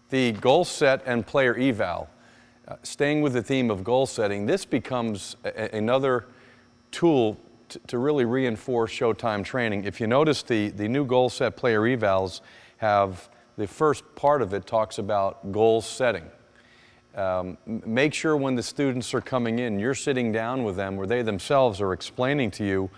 The goal set and player eval. Staying with the theme of goal setting, this becomes another tool to really reinforce Showtime training. If you notice, the new goal set player evals have, the first part of it talks about goal setting. Make sure when the students are coming in, you're sitting down with them where they themselves are explaining to you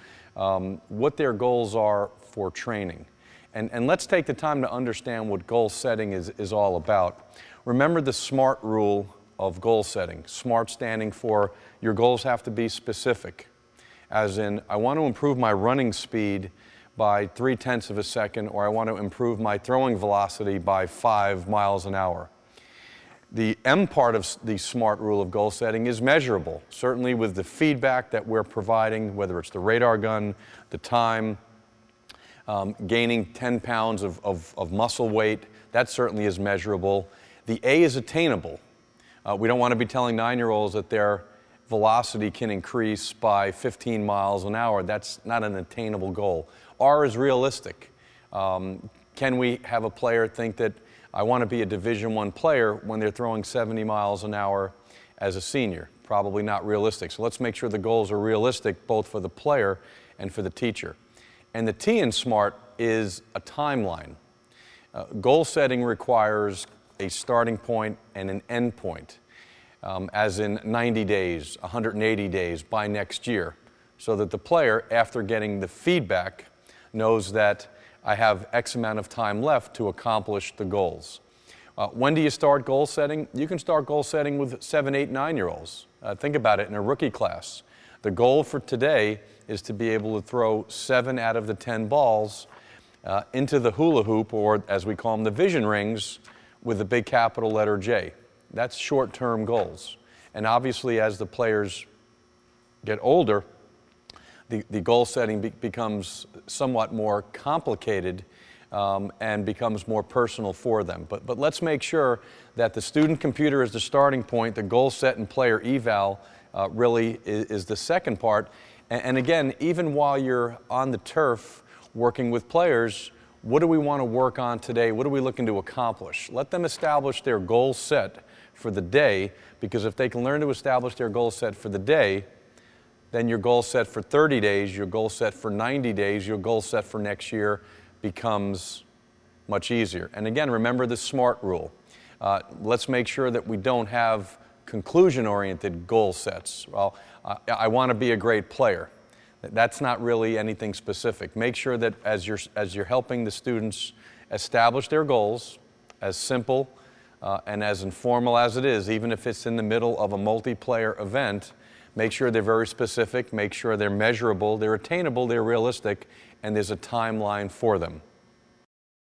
what their goals are for training. And let's take the time to understand what goal setting is all about. Remember the SMART rule of goal setting. SMART standing for your goals have to be specific. As in, I want to improve my running speed by 0.3 of a second, or I want to improve my throwing velocity by 5 miles an hour. The M part of the SMART rule of goal setting is measurable, certainly with the feedback that we're providing, whether it's the radar gun, the time, gaining 10 pounds of muscle weight, that certainly is measurable. The A is attainable. We don't want to be telling 9-year-olds that their velocity can increase by 15 miles an hour. That's not an attainable goal. R is realistic. Can we have a player think that I want to be a Division I player when they're throwing 70 miles an hour as a senior? Probably not realistic. So let's make sure the goals are realistic both for the player and for the teacher. And the T in SMART is a timeline. Goal setting requires a starting point and an end point, as in 90 days, 180 days by next year, so that the player, after getting the feedback, knows that I have X amount of time left to accomplish the goals. When do you start goal setting? You can start goal setting with 7, 8, 9-year-olds. Think about it in a rookie class. The goal for today is to be able to throw 7 out of the 10 balls into the hula hoop, or as we call them, the vision rings, with the big capital letter J. That's short-term goals. And obviously, as the players get older, the goal setting becomes somewhat more complicated and becomes more personal for them. But let's make sure that the student computer is the starting point, the goal set and player eval really is the second part. And again, even while you're on the turf working with players, what do we want to work on today? What are we looking to accomplish? Let them establish their goal set for the day, because if they can learn to establish their goal set for the day, then your goal set for 30 days, your goal set for 90 days, your goal set for next year becomes much easier. And again, remember the SMART rule. Let's make sure that we don't have conclusion-oriented goal sets. Well, I want to be a great player. That's not really anything specific. Make sure that as you're helping the students establish their goals, as simple and as informal as it is, even if it's in the middle of a multiplayer event, make sure they're very specific, make sure they're measurable, they're attainable, they're realistic, and there's a timeline for them.